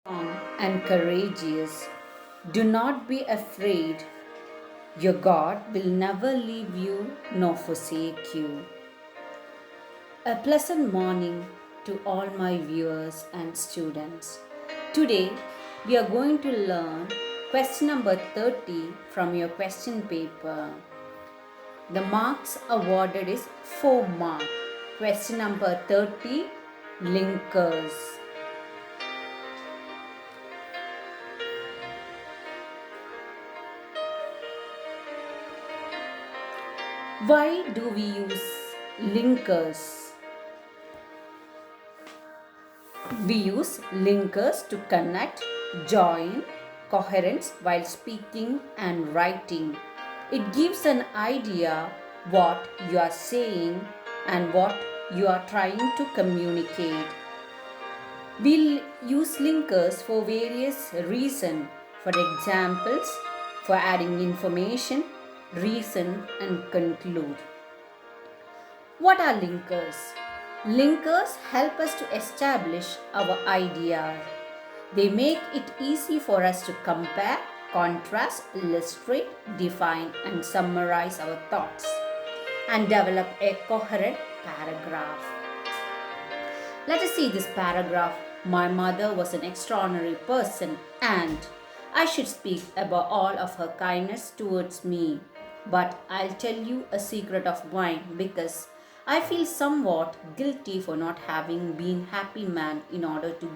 Strong and courageous. Do not be afraid. Your God will never leave you nor forsake you. A pleasant morning to all my viewers and students. Today we are going to learn question number 30 from your question paper. The marks awarded is 4 marks. Question number 30, linkers. Why do we use linkers? We use linkers to connect, join, coherence while speaking and writing. It gives an idea what you are saying and what you are trying to communicate. We'll use linkers for various reasons. For examples, for adding information, reason and conclude. What are linkers? Linkers help us to establish our ideas. They make it easy for us to compare, contrast, illustrate, define and summarize our thoughts and develop a coherent paragraph. Let us see this paragraph. My mother was an extraordinary person and I should speak about all of her kindness towards me. But I'll tell you a secret of mine because I feel somewhat guilty for not having been happy man in order to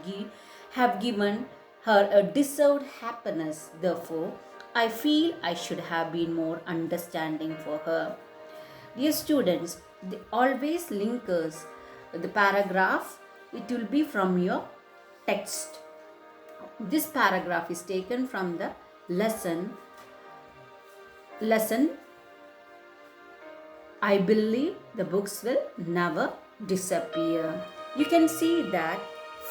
have given her a deserved happiness. Therefore, I feel I should have been more understanding for her. Dear students, always linkers the paragraph, it will be from your text. This paragraph is taken from the lesson I believe the books will never disappear. You can see that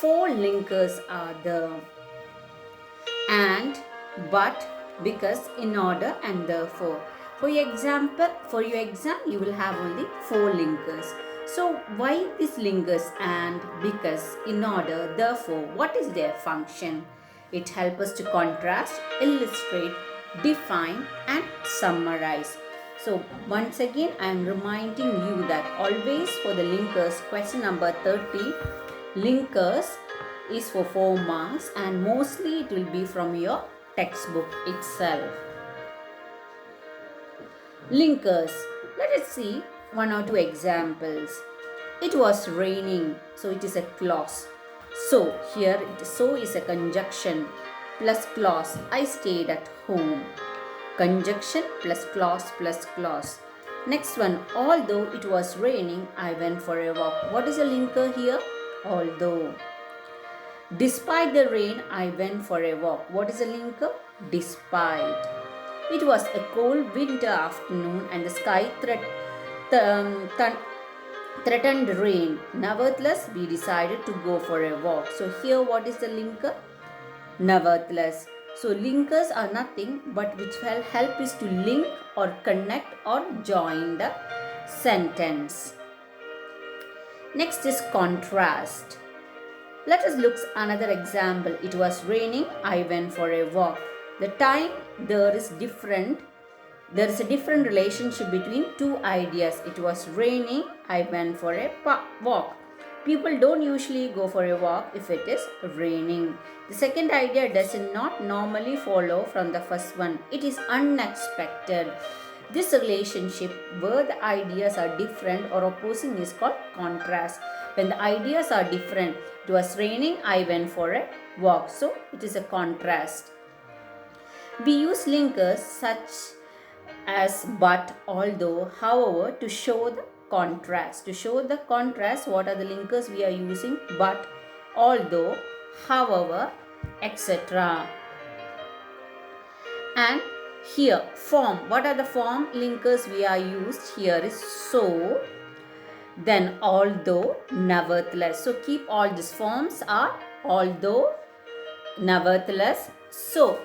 4 linkers are there. And, but, because, in order and therefore. For your exam you will have only 4 linkers. So why these linkers and, because, in order, therefore? What is their function? It helps us to contrast, illustrate, define and summarize. So once again I am reminding you that always for the linkers, question number 30, linkers is for 4 marks and mostly it will be from your textbook itself. Linkers. Let us see 1 or 2 examples. It was raining, so it is a clause. So here so is a conjunction plus clause. I stayed at home. Conjunction plus clause. Next one, although it was raining, I went for a walk. What is a linker here? Although. Despite the rain, I went for a walk. What is a linker? Despite. It was a cold winter afternoon and the sky threatened rain. Nevertheless, we decided to go for a walk. So here what is the linker? Nevertheless. So linkers are nothing but which will help is to link or connect or join the sentence. Next is contrast. Let us look another example. It was raining, I went for a walk. The time there is different. There is a different relationship between 2 ideas. It was raining, I went for a walk. People don't usually go for a walk if it is raining. The second idea does not normally follow from the first one. It is unexpected. This relationship where the ideas are different or opposing is called contrast. When the ideas are different, it was raining, I went for a walk. So it is a contrast. We use linkers such as but, although, however to show the contrast. To show the contrast, what are the linkers we are using? But, although, however, etc. And here, form. What are the form linkers we are used? Here is so, then although, nevertheless. So keep all these forms are although, nevertheless, so.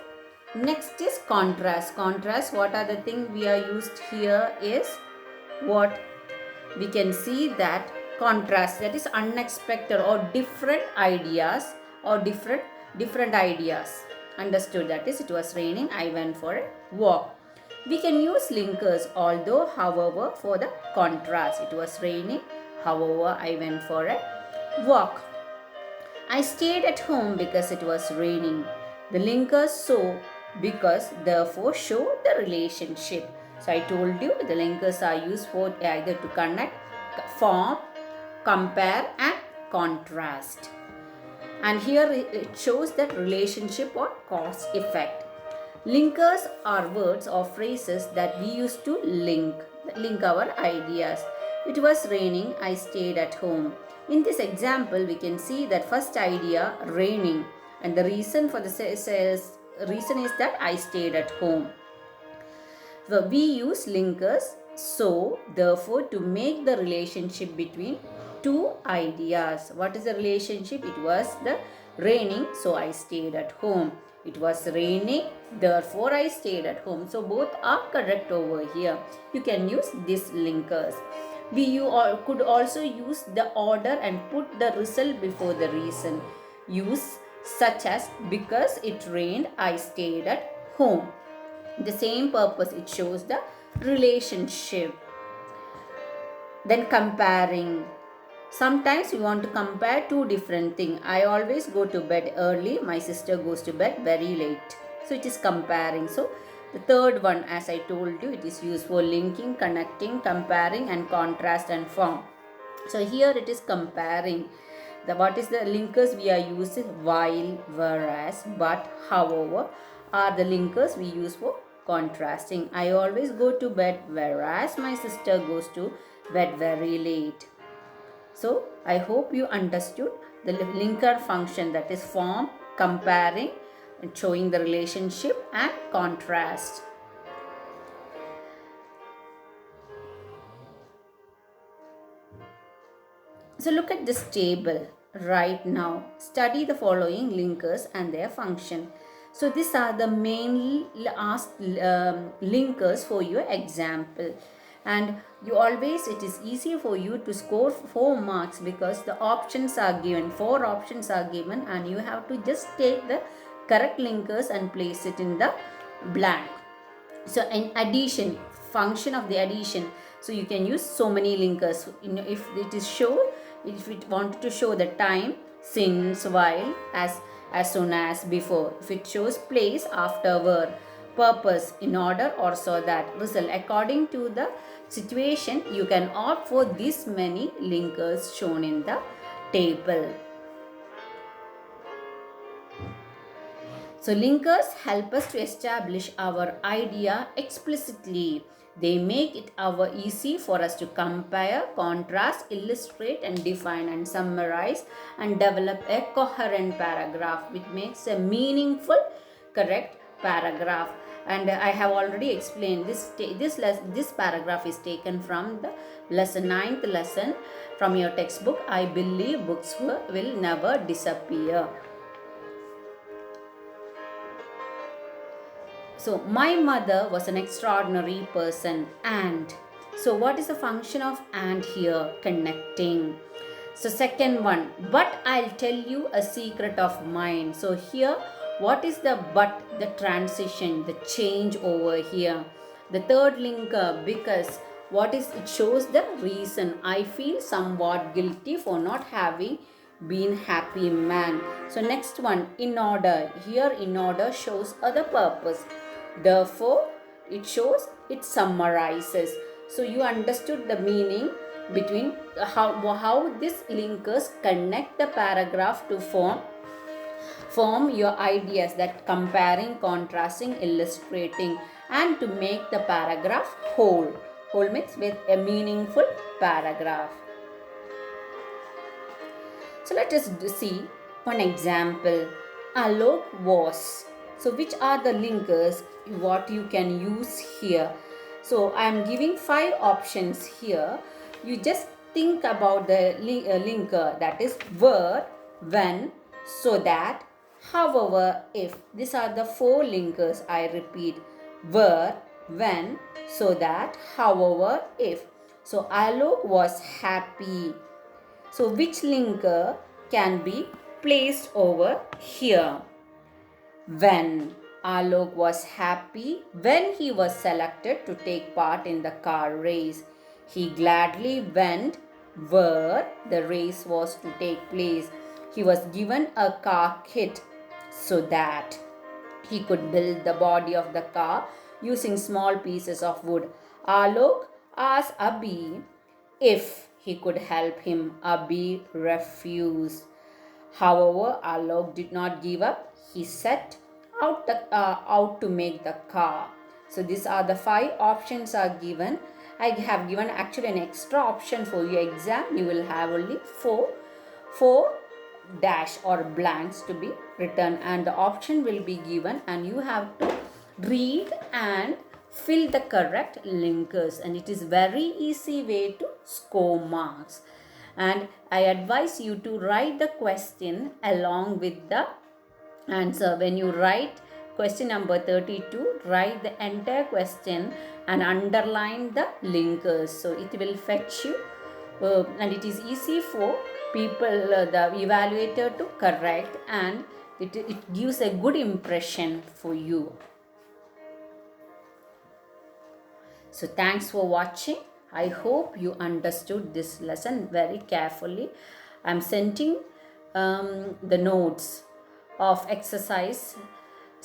Next is contrast. Contrast, what are the things we are used here is what we can see that contrast, that is unexpected or different ideas or different different ideas. Understood, that is, it was raining, I went for a walk. We can use linkers, although, however, for the contrast. It was raining, however, I went for a walk. I stayed at home because it was raining. The linkers so, because, therefore show the relationship. So I told you the linkers are used for either to connect, form, compare and contrast. And here it shows that relationship or cause effect. Linkers are words or phrases that we use to link our ideas. It was raining, I stayed at home. In this example, we can see that first idea, raining, and the reason for the reason is that I stayed at home. So we use linkers, so, therefore, to make the relationship between two ideas. What is the relationship? It was the raining, so I stayed at home. It was raining, therefore I stayed at home. So both are correct over here. You can use these linkers. You could also use the order and put the result before the reason. Use such as, because it rained, I stayed at home. The same purpose, it shows the relationship. Then comparing. Sometimes we want to compare two different things. I always go to bed early. My sister goes to bed very late. So it is comparing. So the third one, as I told you, it is used for linking, connecting, comparing and contrast and form. So here it is comparing. What is the linkers we are using? While, whereas, but, however are the linkers we use for contrasting. I always go to bed, whereas my sister goes to bed very late. So I hope you understood the linker function, that is form, comparing and showing the relationship and contrast. So look at this table right now. Study the following linkers and their function. So these are the mainly asked linkers for your example. And you always, it is easy for you to score 4 marks because the options are given, 4 options are given, and you have to just take the correct linkers and place it in the blank. So in addition, function of the addition, so you can use so many linkers. If it is show, if it wanted to show the time, since, while, as soon as, before. If it shows place, after, where, purpose, in order or so that, result. According to the situation, you can opt for this many linkers shown in the table. So linkers help us to establish our idea explicitly. They make it easy for us to compare, contrast, illustrate and define and summarize and develop a coherent paragraph which makes a meaningful, correct paragraph. And I have already explained this paragraph is taken from the lesson 9th lesson from your textbook. I believe books will never disappear. So my mother was an extraordinary person. And so what is the function of and here? Connecting. So second one, but I'll tell you a secret of mine. So here, what is the but? The transition, the change over here. The third linker, because, what is it? Shows the reason. I feel somewhat guilty for not having been happy man. So next one, in order. Here in order shows other purpose. Therefore, it shows, it summarizes. So you understood the meaning between how these linkers connect the paragraph to form your ideas, that comparing, contrasting, illustrating, and to make the paragraph whole. Whole means with a meaningful paragraph. So let us see one example. Alok was. So which are the linkers what you can use here? So I am giving 5 options here. You just think about the linker, that is where, when, so that, however, if. These are the 4 linkers. I repeat, where, when, so that, however, if. So Alok was happy. So which linker can be placed over here. When Alok was happy when he was selected to take part in the car race. He gladly went where the race was to take place. He was given a car kit so that he could build the body of the car using small pieces of wood. Alok asked Abhi if he could help him. Abhi refused. However, Alok did not give up. He set out to make the car. So these are the 5 options are given. I have given actually an extra option for your exam. You will have only 4 dash or blanks to be written, and the option will be given, and you have to read and fill the correct linkers, and it is very easy way to score marks. And I advise you to write the question along with the answer. When you write question number 32, write the entire question and underline the linkers, so it will fetch you and it is easy for people, the evaluator, to correct, and it gives a good impression for you. So thanks for watching. I hope you understood this lesson very carefully. I'm sending the notes of exercise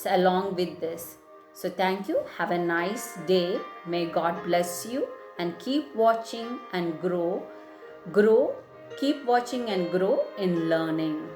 along with this. So thank you. Have a nice day. May God bless you, and keep watching and grow. Keep watching and grow in learning.